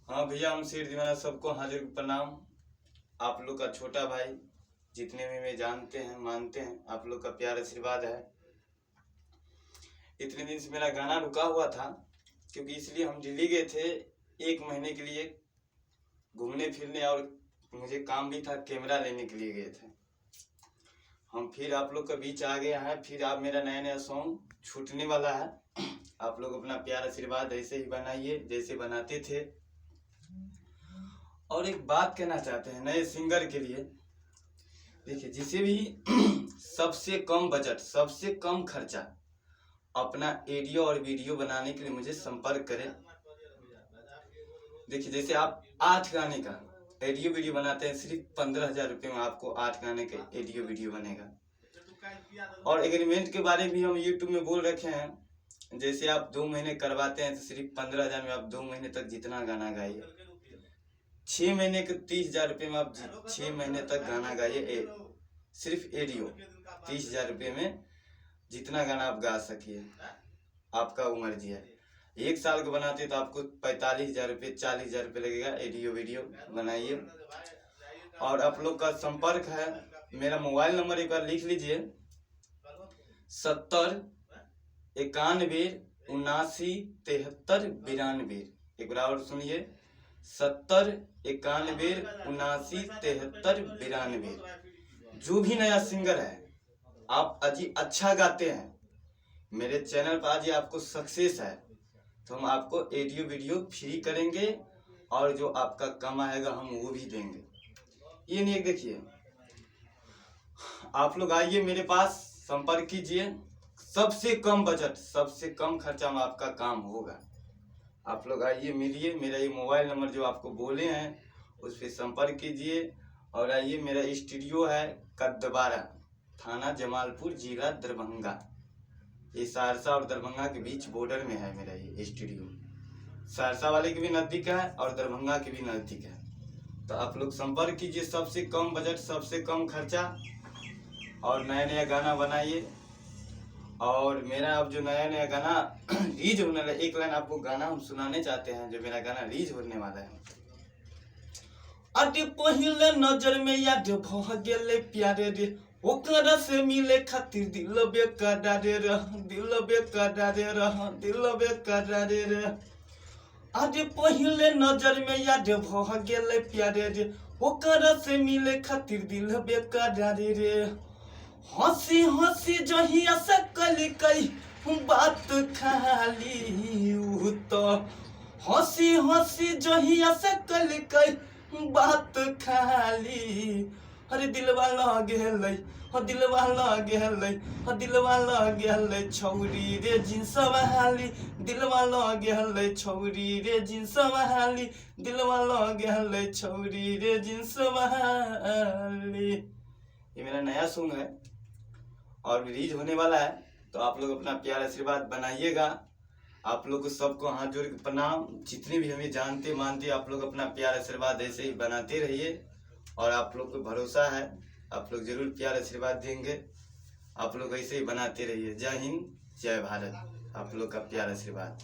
हाँ भैया, हम शेर दीवाना सबको हाजिर प्रणाम। आप लोग का छोटा भाई, जितने भी मैं जानते हैं मानते हैं, आप लोग का प्यार आशीर्वाद है। इतने दिन से मेरा गाना रुका हुआ था, क्योंकि इसलिए हम दिल्ली गए थे 1 महीने के लिए घूमने फिरने, और मुझे काम भी था, कैमरा लेने के लिए गए थे हम। फिर आप लोग के बीच आ गया है। फिर आप मेरा नया नया सॉन्ग छूटने वाला है। आप लोग अपना प्यार आशीर्वाद ऐसे ही बनाइए जैसे बनाते थे। और एक बात कहना चाहते हैं नए सिंगर के लिए, देखिए जिसे भी सबसे कम बजट, सबसे कम खर्चा अपना ऑडियो और वीडियो बनाने के लिए मुझे संपर्क करें। देखिए जैसे आप 8 गाने का ऑडियो वीडियो बनाते हैं, सिर्फ 15,000 रुपये में आपको 8 गाने का ऑडियो वीडियो बनेगा। और एग्रीमेंट के बारे में भी हम यूट्यूब में बोल रखे हैं, जैसे आप 2 महीने करवाते हैं तो सिर्फ 15,000 में आप 2 महीने तक जितना गाना गाइए। 6 महीने के 30,000 रुपये में आप 6 महीने तक गाना गाइए, सिर्फ ऑडियो। 30,000 रुपये में जितना गाना आप गा सकिए, आपका मर्जी है। 1 साल का बनाते तो आपको 45,000 रुपये 40,000 रुपये लगेगा। ऑडियो वीडियो बनाइए। और आप लोग का संपर्क है, मेरा मोबाइल नंबर एक बार लिख लीजिए, 70 91 79 73 92। एक बार और सुनिए, 70 91 79 73 92। जो भी नया सिंगर है, आप अजी अच्छा गाते हैं, मेरे चैनल पर आज आपको सक्सेस है, तो हम आपको ऑडियो वीडियो फ्री करेंगे, और जो आपका कम आएगा हम वो भी देंगे। ये नहीं, देखिए आप लोग आइए मेरे पास, संपर्क कीजिए। सबसे कम बजट, सबसे कम खर्चा में आपका काम होगा। आप लोग आइए, मिलिए। मेरा ये मोबाइल नंबर जो आपको बोले हैं उस पर संपर्क कीजिए। और आइए, मेरा स्टूडियो है कद्दबारा, थाना जमालपुर, जिला दरभंगा। ये सहरसा और दरभंगा के बीच बॉर्डर में है मेरा ये स्टूडियो। सहरसा वाले के भी नज़दीक है और दरभंगा के भी नज़दीक है। तो आप लोग संपर्क कीजिए। सबसे कम बजट, सबसे कम खर्चा, और नया नया गाना बनाइए। और मेरा अब जो नया नया गाना रिलीज होने वाला है, एक लाइन आपको गाना हम सुनाने चाहते हैं, जो मेरा गाना रिलीज होने वाला है। अरे पहले नजर में याद भह गेले प्यारे रे, ओकरा से मिले खातिर दिल बेकरारे रह, दिल बेकरारे रह, दिल बेकरारे रे। अरे पहले नजर में याद भह गेले प्यारे रे, ओकरा से मिले खातिर दिल बेकरारे रे। हंसी हंसी जहिया से कली कई बात खाली, तो हंसी हंसी जहिया से कली कई बात खाली। अरे दिलवा लगे लै, हो दिलवा लगे लै, हो दिलवा लगे लै छौरी रे जींस वाली, दिलवा लगे लै छौरी रे जींस वाली, दिलवा लगे लै छौरी रे जींस वाली। ये मेरा नया सॉन्ग है और रिलीज होने वाला है, तो आप लोग अपना प्यार आशीर्वाद बनाइएगा। आप लोग को सबको हाथ जोड़ के प्रणाम। जितने भी हमें जानते मानते, आप लोग अपना प्यार आशीर्वाद ऐसे ही बनाते रहिए, और आप लोग को भरोसा है आप लोग जरूर प्यार आशीर्वाद देंगे। आप लोग ऐसे ही बनाते रहिए। जय हिंद, जय भारत। आप लोग का प्यार आशीर्वाद।